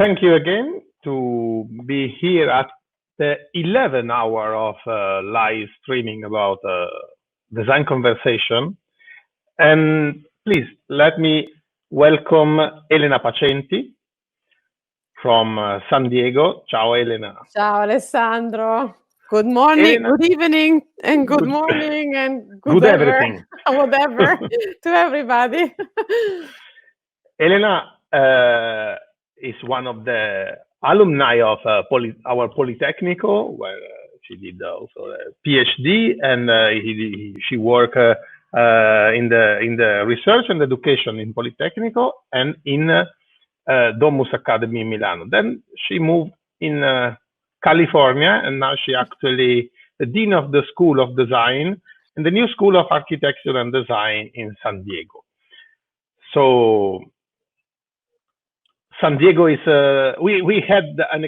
thank you again to be here at the 11th hour of live streaming about design conversation. And please let me welcome Elena Pacenti from San Diego. Ciao, Elena. Ciao, Alessandro. Good morning, Elena, good evening, and good morning, and good everything. whatever to everybody. Elena is one of the alumni of our Politecnico, where she did also a PhD, and she worked in the research and education in Politecnico and in Domus Academy in Milano. Then she moved in California, and now she actually the dean of the School of Design in the new School of Architecture and Design in San Diego. So San Diego is we had an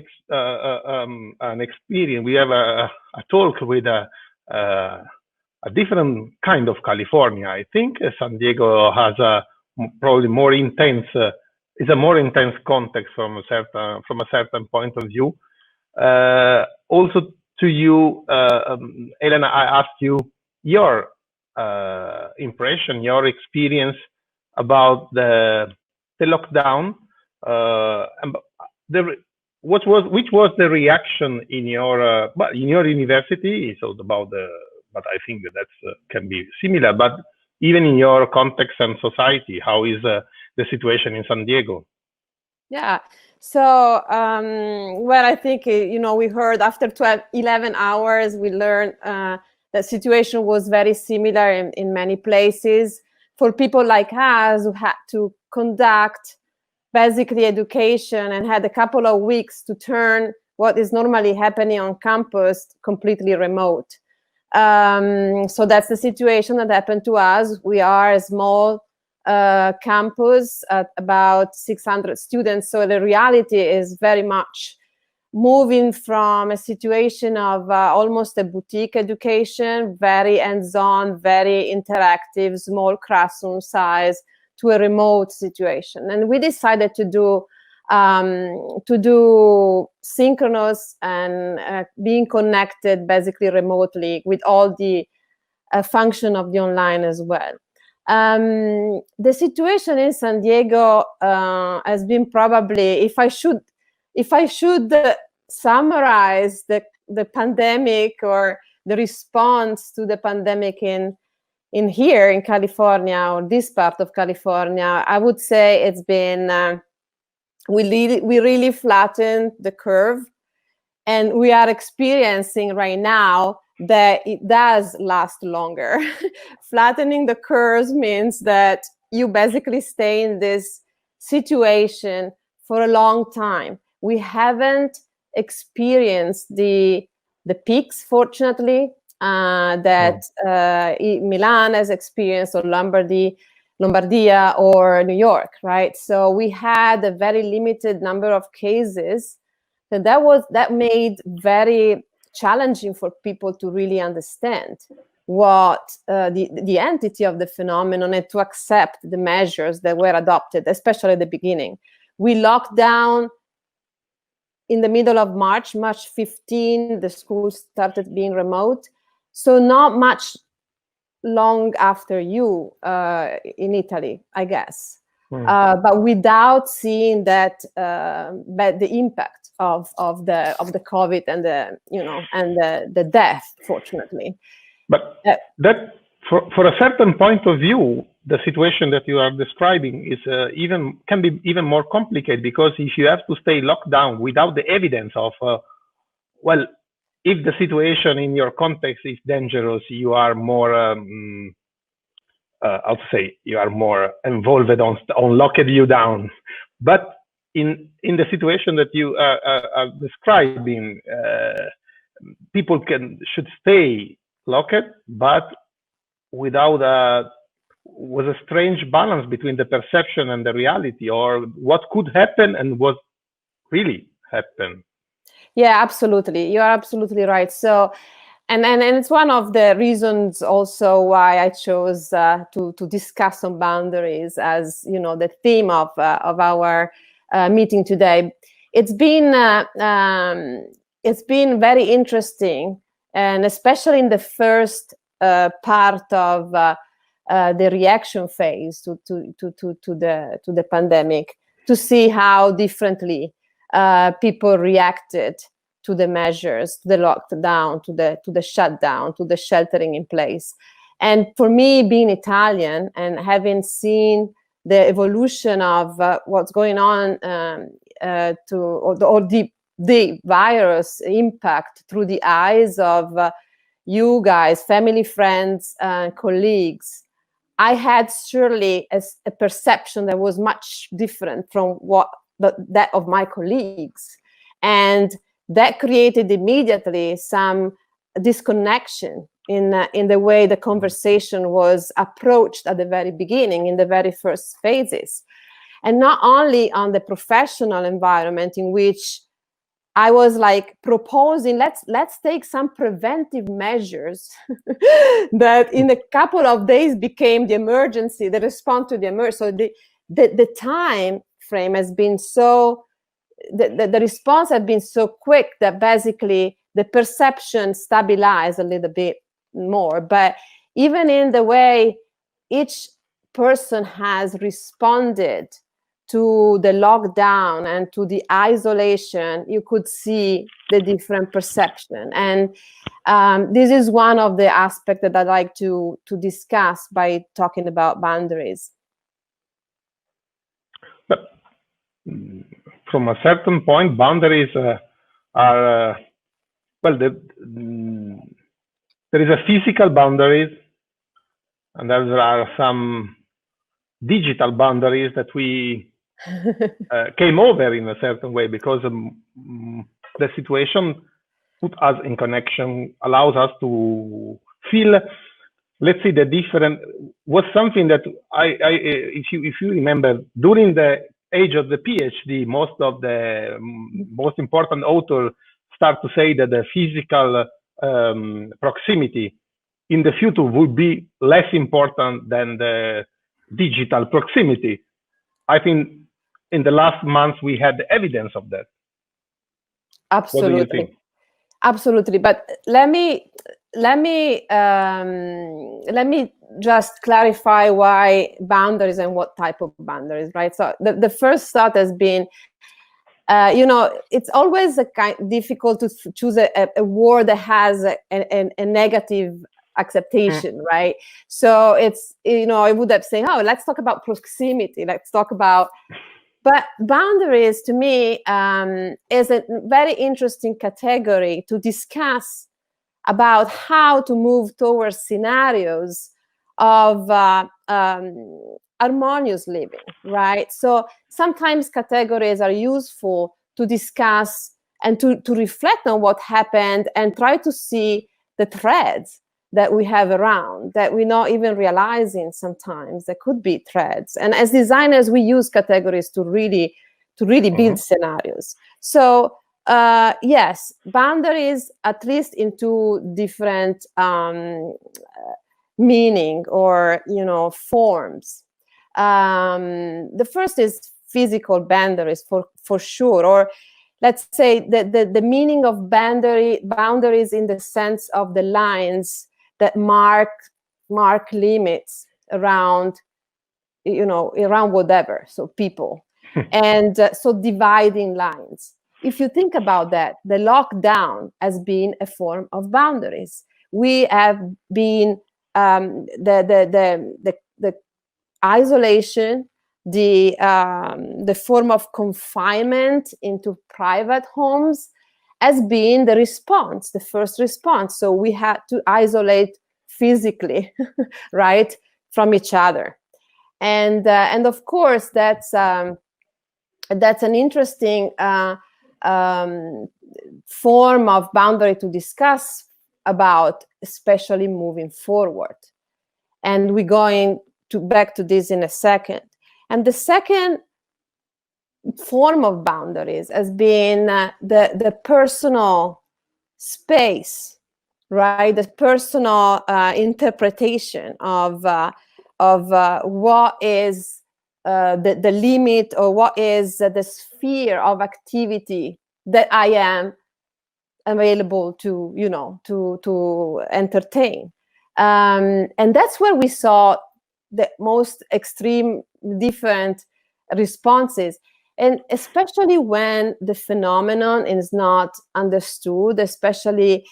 experience. We have a talk with a different kind of California. I think San Diego has a probably more intense. Is a more intense context from a certain point of view. Also to you, Elena, I asked you your impression, your experience about the lockdown. Which was the reaction in your university? So about but I think that can be similar. But even in your context and society, how is the situation in San Diego? Yeah. So, well, I think, we heard after 11 hours, we learned the situation was very similar in many places. For people like us who had to conduct basically education and had a couple of weeks to turn what is normally happening on campus completely remote. So that's the situation that happened to us. We are a small campus at about 600 students. So the reality is very much moving from a situation of almost a boutique education, very hands-on, very interactive, small classroom size, to a remote situation. And we decided to do synchronous and being connected basically remotely with all the function of the online as well. The situation in San Diego has been probably, if I should summarize the pandemic or the response to the pandemic in here in California, or this part of California, I would say it's been we really flattened the curve, and we are experiencing right now that it does last longer. Flattening the curves means that you basically stay in this situation for a long time. We haven't experienced the peaks, fortunately, that Milan has experienced, or Lombardia or New York, right? So we had a very limited number of cases, and that made very challenging for people to really understand what the entity of the phenomenon, and to accept the measures that were adopted, especially at the beginning. We locked down in the middle of March 15, the schools started being remote. So not much long after you in Italy, I guess. But without seeing that the impact of the COVID and the death, fortunately. But that for a certain point of view, the situation that you are describing is can be even more complicated, because if you have to stay locked down without the evidence of if the situation in your context is dangerous, you are more how to say, you are more involved on locking you down. But in the situation that you are describing, people should stay locked, but without was a strange balance between the perception and the reality, or what could happen and what really happened. Yeah, absolutely. You are absolutely right. So, and it's one of the reasons also why I chose to discuss on boundaries as the theme of our meeting today, it's been very interesting, and especially in the first part of the reaction phase to the pandemic, to see how differently people reacted to the measures, to the lockdown, to the shutdown, to the sheltering in place. And for me, being Italian and having seen the evolution of what's going on the virus impact through the eyes of you guys, family, friends, colleagues, I had surely a perception that was much different from that of my colleagues. And that created immediately some disconnection in the way the conversation was approached at the very beginning, in the very first phases. And not only on the professional environment, in which I was like proposing, let's take some preventive measures that in a couple of days became the emergency, the response to the emergency. So the time frame has been so, the response has been so quick that basically the perception stabilized a little bit more. But even in the way each person has responded to the lockdown and to the isolation, you could see the different perception. And this is one of the aspects that I'd like to discuss by talking about boundaries. But from a certain point, boundaries are, well, there is a physical boundaries, and there are some digital boundaries that we came over in a certain way, because the situation put us in connection, allows us to feel, let's say, the different was something that if you remember, during the age of the PhD, most of the most important authors start to say that the physical proximity in the future would be less important than the digital proximity. I think in the last months we had evidence of that. Absolutely. What do you think? Absolutely. But let me just clarify why boundaries and what type of boundaries, right? So the first thought has been, it's always difficult to choose a word that has a negative acceptation, right? So it's, I would have said, oh, let's talk about proximity. Let's talk about, but boundaries to me is a very interesting category to discuss about how to move towards scenarios of harmonious living, right? So sometimes categories are useful to discuss and to reflect on what happened and try to see the threads that we have around that we're not even realizing sometimes. There could be threads. And as designers, we use categories to really build scenarios. So yes, boundaries, at least in two different meaning or forms. The first is physical boundaries for sure, or let's say the meaning of boundaries in the sense of the lines that mark limits around whatever, so people, and so dividing lines. If you think about that, the lockdown has been a form of boundaries. We have been the isolation, the form of confinement into private homes has been the response, the first response. So we had to isolate physically, right, from each other, and of course that's an interesting form of boundary to discuss about, especially moving forward. And we're going back to this in a second. And the second form of boundaries has been the personal space, right? The personal interpretation of what is the limit, or what is the sphere of activity that I am available to, you know, to entertain. And that's where we saw the most extreme different responses. And especially when the phenomenon is not understood, especially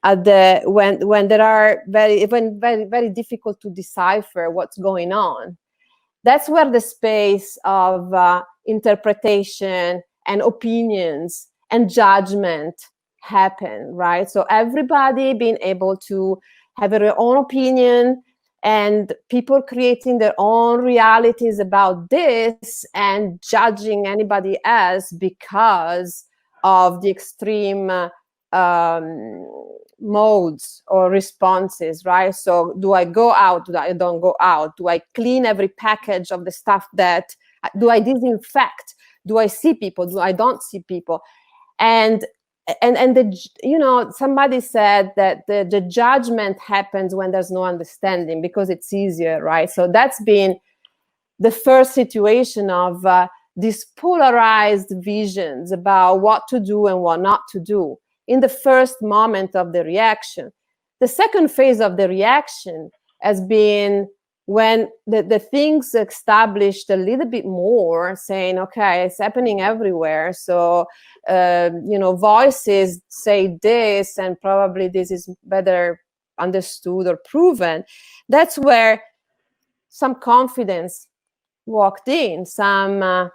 at when there are very difficult to decipher what's going on. That's where the space of interpretation and opinions and judgment happen, right? So everybody being able to have their own opinion, and people creating their own realities about this and judging anybody else because of the extreme modes or responses, right? So do I go out? Do I don't go out? Do I clean every package of the stuff that, do I disinfect? Do I see people? Do I don't see people? And the, you know, somebody said that the judgment happens when there's no understanding, because it's easier, right? So that's been the first situation of these polarized visions about what to do and what not to do in the first moment of the reaction. The second phase of the reaction has been when the things established a little bit more, saying, okay, it's happening everywhere. So, you know, voices say this, and probably this is better understood or proven. That's where some confidence walked in, some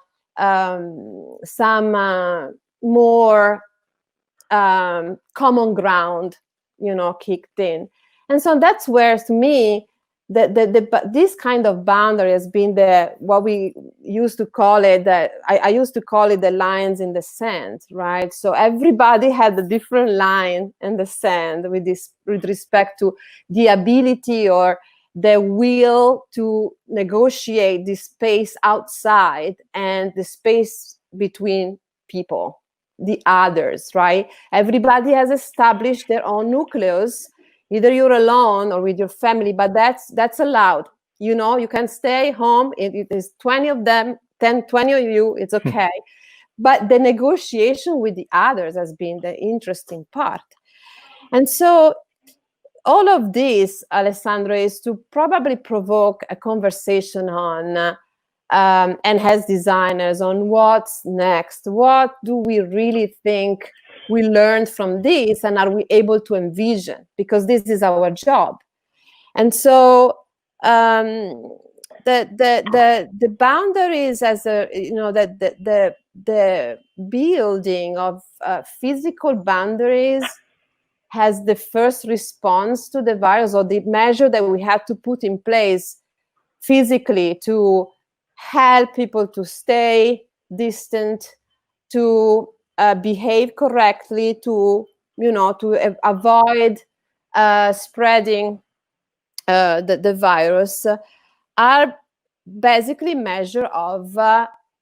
more common ground, you know, kicked in. And so that's where, to me, this kind of boundary has been what we used to call it, I used to call it the lines in the sand, right? So everybody had a different line in the sand with respect to the ability or the will to negotiate the space outside and the space between people, the others, right? Everybody has established their own nucleus. Either you're alone or with your family, but that's allowed. You know, you can stay home. It is 20 of them, 10, 20 of you, it's okay. But the negotiation with the others has been the interesting part. And so all of this, Alessandro, is to probably provoke a conversation on, and as designers, on what's next. What do we really think we learned from this, and are we able to envision? Because this is our job. And so the boundaries, as a, you know, the building of physical boundaries has the first response to the virus, or the measure that we have to put in place physically to help people to stay distant, to behave correctly, to, you know, to avoid spreading the virus, are basically measure of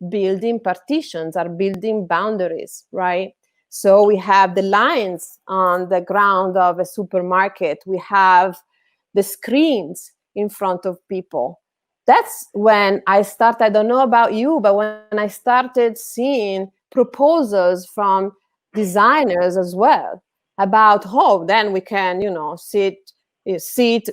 building partitions, are building boundaries, right? So we have the lines on the ground of a supermarket. We have the screens in front of people. That's when I started, I don't know about you, but when I started seeing proposals from designers as well about, oh, then we can, you know, sit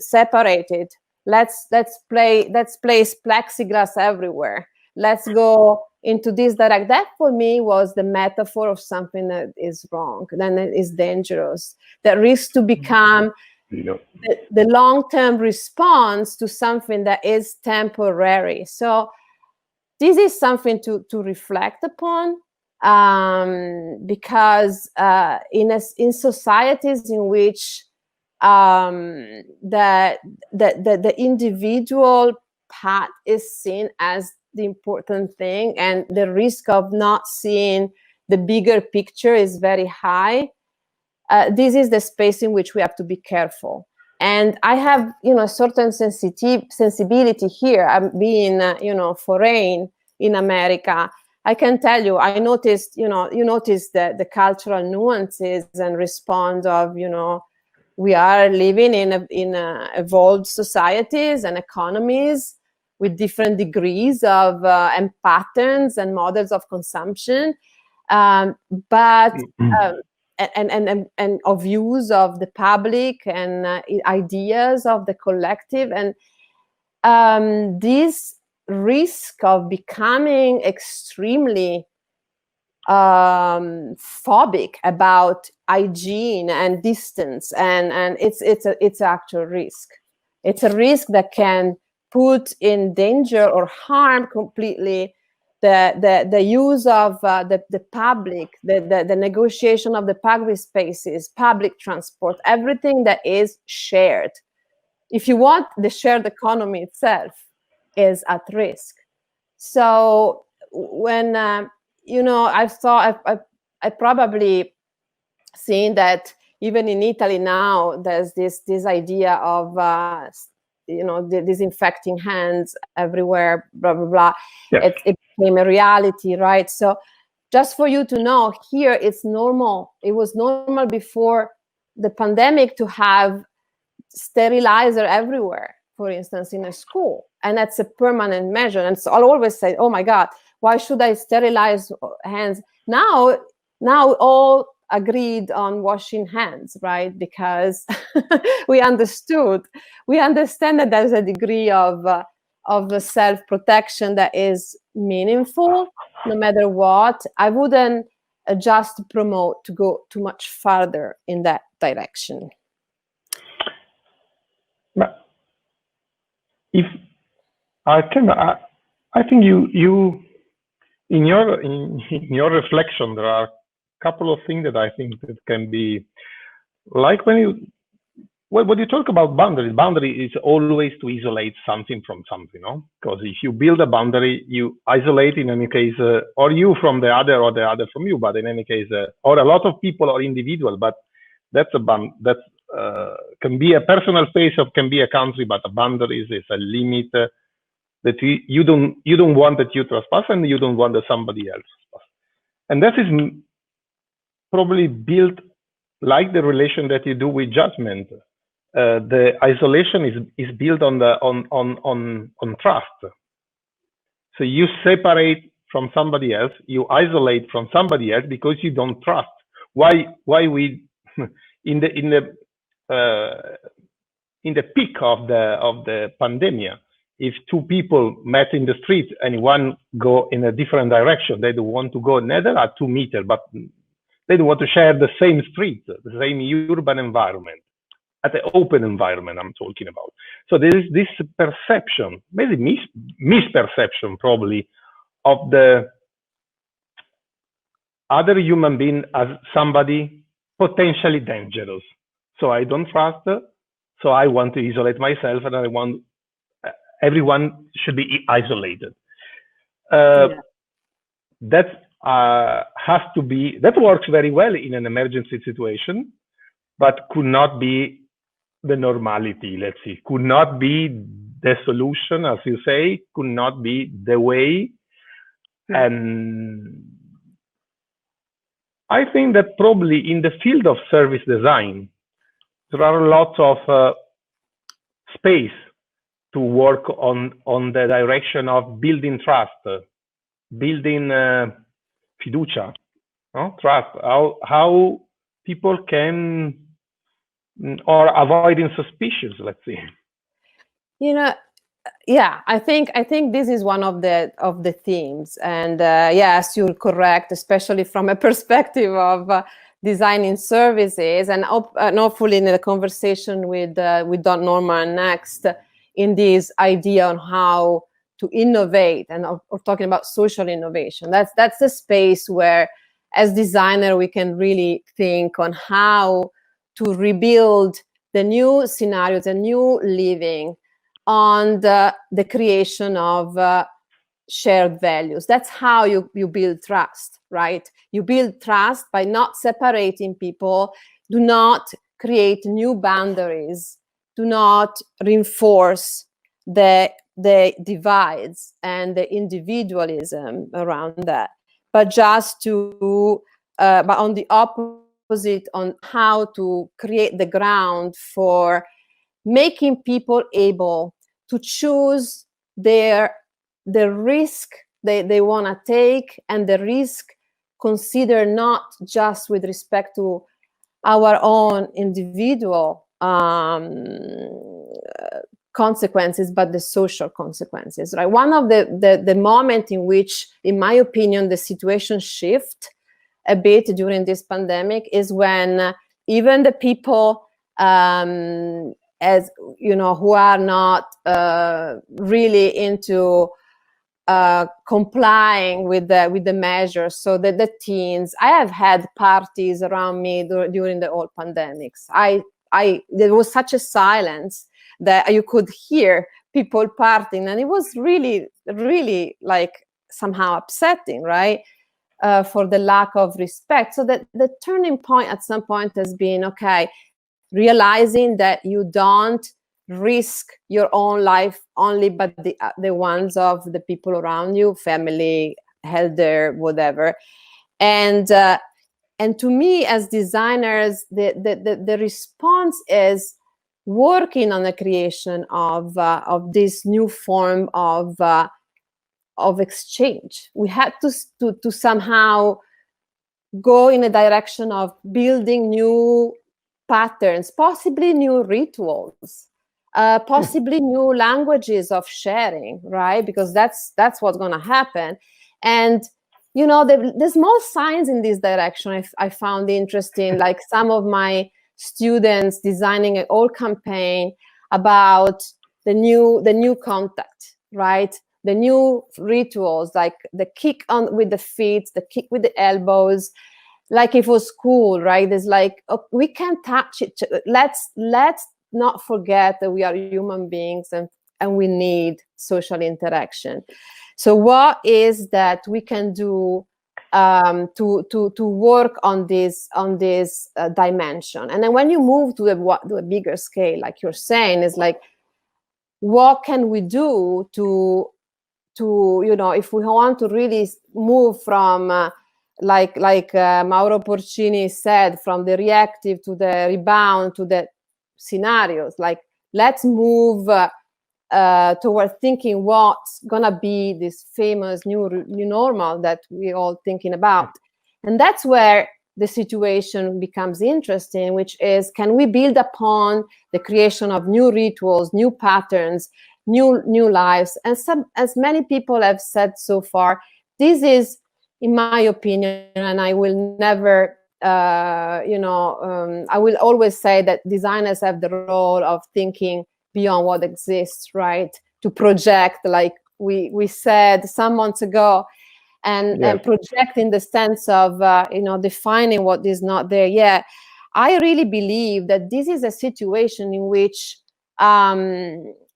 separated. Let's place plexiglass everywhere. Let's go into this direct. That for me was the metaphor of something that is wrong, then it is dangerous, that risks to become the long-term response to something that is temporary. So this is something to reflect upon, because in societies in which the individual path is seen as the important thing, and the risk of not seeing the bigger picture is very high, this is the space in which we have to be careful. And I have, you know, a certain sensibility here. I'm being, you know, foreign in America. I can tell you, I noticed, you know, you notice the cultural nuances and respond of, you know, we are living in evolved societies and economies with different degrees of and patterns and models of consumption, but and of use of the public and ideas of the collective, and this risk of becoming extremely phobic about hygiene and distance, and it's actual risk. It's a risk that can put in danger or harm completely the use of the public, the negotiation of the public spaces, public transport, everything that is shared. If you want, the shared economy itself is at risk. So when I probably seen that even in Italy now, there's this idea of disinfecting hands everywhere, blah blah blah. Yeah. It became a reality, right? So just for you to know, here it's normal. It was normal before the pandemic to have sterilizer everywhere, for instance, in a school, and that's a permanent measure. And so I'll always say, oh my God, why should I sterilize hands? Now all agreed on washing hands, right? Because we understand that there's a degree of self-protection that is meaningful, no matter what. I wouldn't just promote to go too much farther in that direction. If I can, I think you in your reflection, there are a couple of things that I think that can be like when you talk about boundaries. Boundary is always to isolate something from something, no? Because if you build a boundary, you isolate in any case, or you from the other, or the other from you. But in any case, or a lot of people or individual. But that's can be a personal space, or can be a country. But a boundary is a limit that you don't want that you trespass, and you don't want that somebody else trespass. And that is probably built like the relation that you do with judgment. The isolation is built on trust. So you separate from somebody else, you isolate from somebody else because you don't trust. Why we in the peak of the pandemic, if two people met in the street and one go in a different direction, they don't want to go neither at 2 meters, but they don't want to share the same street, the same urban environment, at the open environment I'm talking about. So there is this perception, maybe misperception probably, of the other human being as somebody potentially dangerous. So I don't trust, so I want to isolate myself, and I want everyone should be isolated. That has to be, that works very well in an emergency situation, but could not be the normality, let's see, could not be the solution, as you say, could not be the way. And I think that probably in the field of service design, there are lots of space to work on the direction of building trust, building fiducia, no? Trust, how people can, or avoiding suspicious, let's see. Yeah, I think this is one of the themes, and yes, you're correct, especially from a perspective of designing services, and hopefully in the conversation with Don Norman next, in this idea on how to innovate, and of talking about social innovation. That's the space where, as designer, we can really think on how to rebuild the new scenarios, the new living, on the creation of shared values. That's how you build trust, right? You build trust by not separating people. Do not create new boundaries. Do not reinforce the divides and the individualism around that, but just to, but on the opposite, on how to create the ground for making people able to choose the risk they want to take, and the risk consider not just with respect to our own individual consequences, but the social consequences, right? One of the moment in which, in my opinion, the situation shift a bit during this pandemic is when even the people, as you know, who are not really into complying with the measures, so that the teens, I have had parties around me during the whole pandemics. There was such a silence that you could hear people partying, and it was really, really like somehow upsetting, right? For the lack of respect. So that the turning point at some point has been, okay, realizing that you don't risk your own life only, but the ones of the people around you, family, elder, whatever. And to me, as designers, the response is working on the creation of this new form of exchange. We had to somehow go in a direction of building new patterns, possibly new rituals, possibly new languages of sharing, right? Because that's what's going to happen. And you know, the small signs in this direction I found interesting, like some of my students designing an whole campaign about the new contact, right? The new rituals, like the kick on with the feet, the kick with the elbows, like if it was cool, right? There's like, oh, we can touch it. Let's not forget that we are human beings and we need social interaction. So what is that we can do to work on this dimension? And then when you move to a bigger scale, like you're saying, is like, what can we do to you know, if we want to really move from like Mauro Porcini said, from the reactive to the rebound to the scenarios, like let's move toward thinking what's gonna be this famous new normal that we're all thinking about. And that's where the situation becomes interesting, which is, can we build upon the creation of new rituals, new patterns, new lives? And as many people have said so far, this is, in my opinion, and I will never I will always say that designers have the role of thinking beyond what exists, right? To project, like we said some months ago, and project in the sense of defining what is not there yet. I really believe that this is a situation in which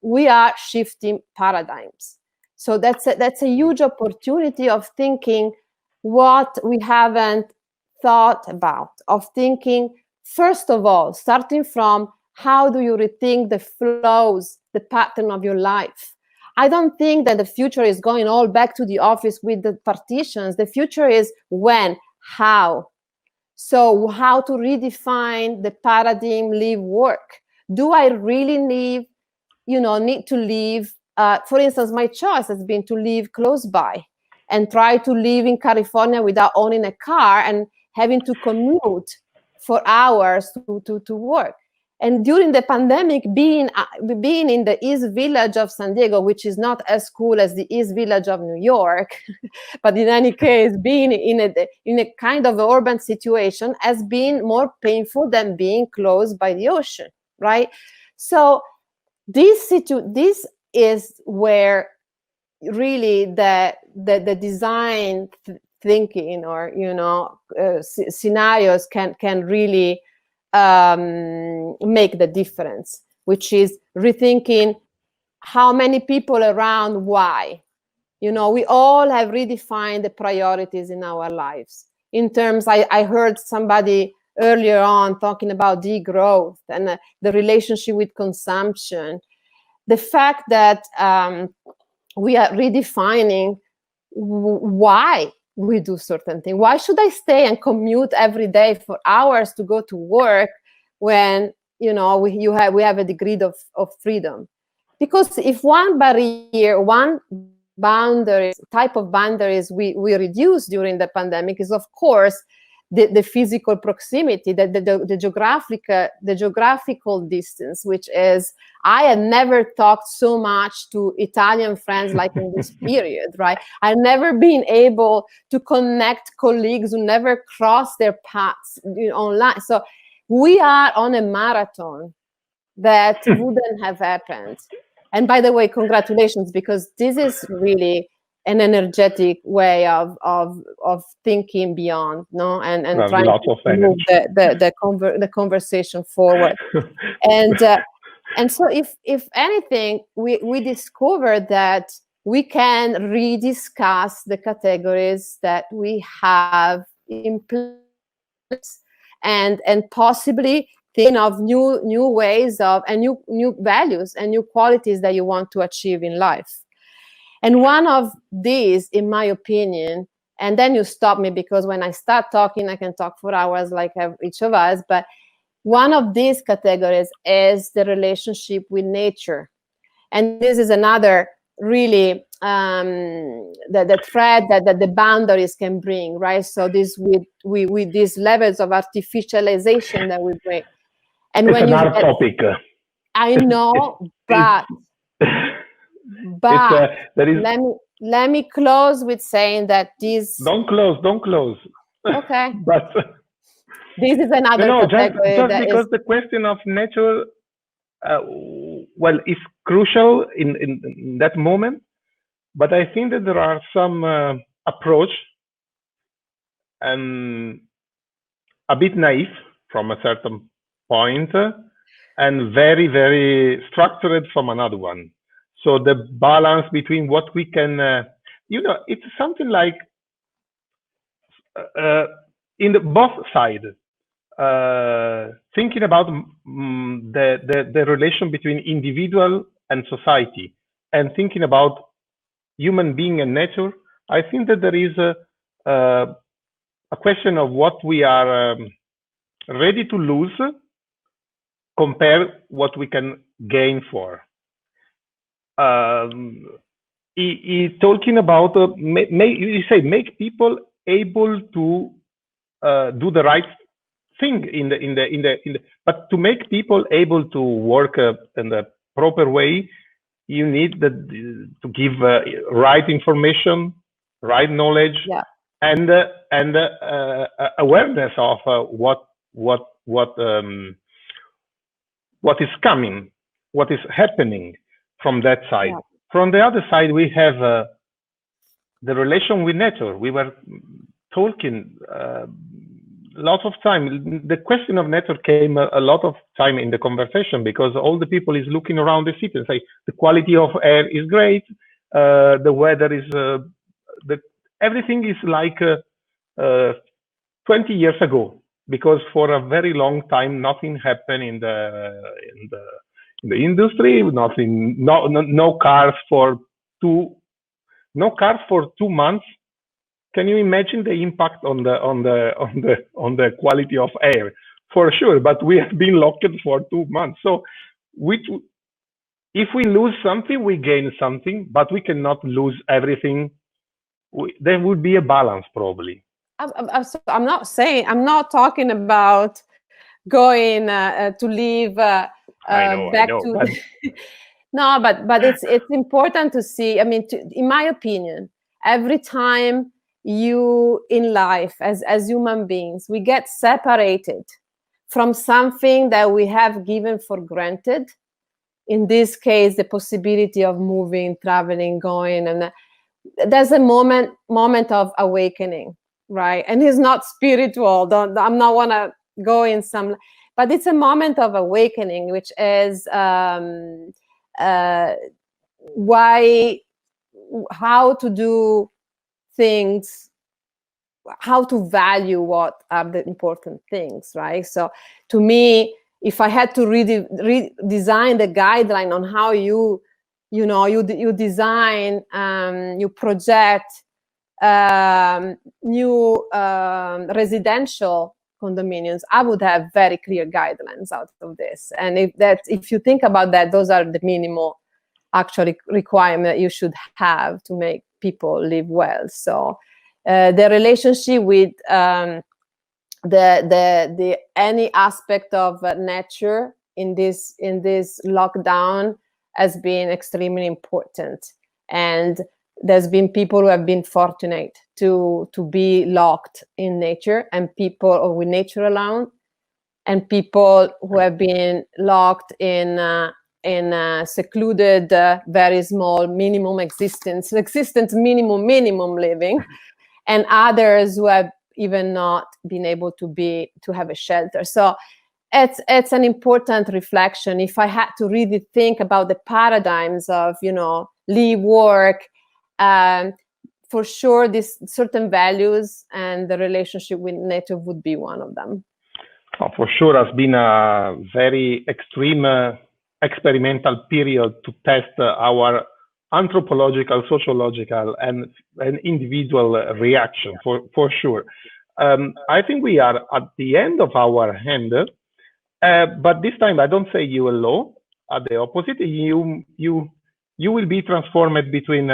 we are shifting paradigms. So that's a huge opportunity of thinking what we haven't thought about, of thinking, first of all, starting from how do you rethink the flows, the pattern of your life. I don't think that the future is going all back to the office with the partitions. The future is when, how. So how to redefine the paradigm, live, work. Do I really need to live? For instance, my choice has been to live close by and try to live in California without owning a car and having to commute for hours to work. And during the pandemic, being in the East Village of San Diego, which is not as cool as the East Village of New York, but in any case, being in a kind of urban situation has been more painful than being close by the ocean, right? So this is where really the design thinking or scenarios can really make the difference, which is rethinking how many people around, why. We all have redefined the priorities in our lives. In terms, I heard somebody earlier on talking about degrowth and the relationship with consumption. The fact that we are redefining why we do certain things. Why should I stay and commute every day for hours to go to work when we have a degree of freedom? because if one barrier, one boundaries, type of boundaries we reduce during the pandemic is, of course, the physical proximity, the geographical distance, which is, I had never talked so much to Italian friends like in this period, right? I've never been able to connect colleagues who never crossed their paths online. So we are on a marathon that wouldn't have happened. And by the way, congratulations, because this is really an energetic way of thinking beyond, no, and trying to move the conversation forward. And so if anything, we discovered that we can rediscuss the categories that we have in place, and possibly think of new ways of, and new values and new qualities that you want to achieve in life. And one of these, in my opinion, and then you stop me, because when I start talking, I can talk for hours like each of us, but one of these categories is the relationship with nature. And this is another really the thread that the boundaries can bring, right? So this with these levels of artificialization that we bring. And it's another topic. I know, but let me close with saying that this. Don't close. Okay. But this is another category. Just because the question of nature, well, is crucial in that moment. But I think that there are some approach and a bit naive from a certain point, and very, very structured from another one. So the balance between what we can, it's something like in the both sides, thinking about the relation between individual and society, and thinking about human being and nature. I think that there is a question of what we are ready to lose compare what we can gain for. He's talking about make people able to do the right thing but to make people able to work in the proper way, you need to give right information, right knowledge, and awareness of what is coming, what is happening from that side. Yeah. From the other side, we have the relation with nature. We were talking lots of time. The question of nature came a lot of time in the conversation, because all the people is looking around the city and say the quality of air is great, the weather is, everything is like 20 years ago. Because for a very long time, nothing happened in the industry. Nothing, no cars for 2 months. Can you imagine the impact on the quality of air? For sure, but we have been locked for 2 months. So, if we lose something, we gain something, but we cannot lose everything. There would be a balance, probably. I'm not talking about going to leave back to. No, but it's important to see. I mean, in my opinion, every time you in life, as human beings, we get separated from something that we have given for granted. In this case, the possibility of moving, traveling, going, and there's a moment of awakening. Right, and it's not spiritual. I'm not want to go in some, but it's a moment of awakening, which is how to do things, how to value what are the important things, right? So, to me, if I had to redesign the guideline on how you design, you project new residential condominiums, I would have very clear guidelines out of this. And if you think about that, those are the minimal actually requirement you should have to make people live well. So the relationship with the any aspect of nature in this lockdown has been extremely important, and there's been people who have been fortunate to be locked in nature, and people with nature alone, and people who have been locked in secluded, very small, minimum existence, minimum living, and others who have even not been able to have a shelter. So it's an important reflection. If I had to really think about the paradigms of, live, work, for sure, these certain values and the relationship with nature would be one of them. Oh, for sure, has been a very extreme experimental period to test our anthropological, sociological, and individual reaction, for sure. I think we are at the end of our hand, but this time I don't say you hello. At the opposite, you will be transformed between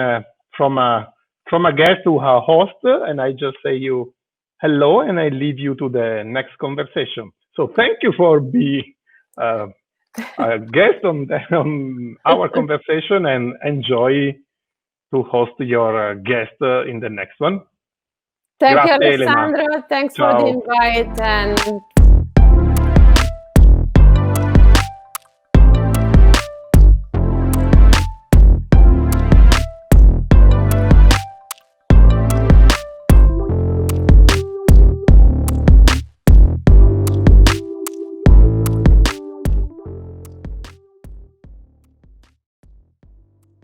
from a guest to a host, and I just say you hello, and I leave you to the next conversation. So thank you for being a guest on our conversation, and enjoy to host your guest in the next one. Thank you, Grazie, Alessandro. Elena. Thanks Ciao. for the invite, and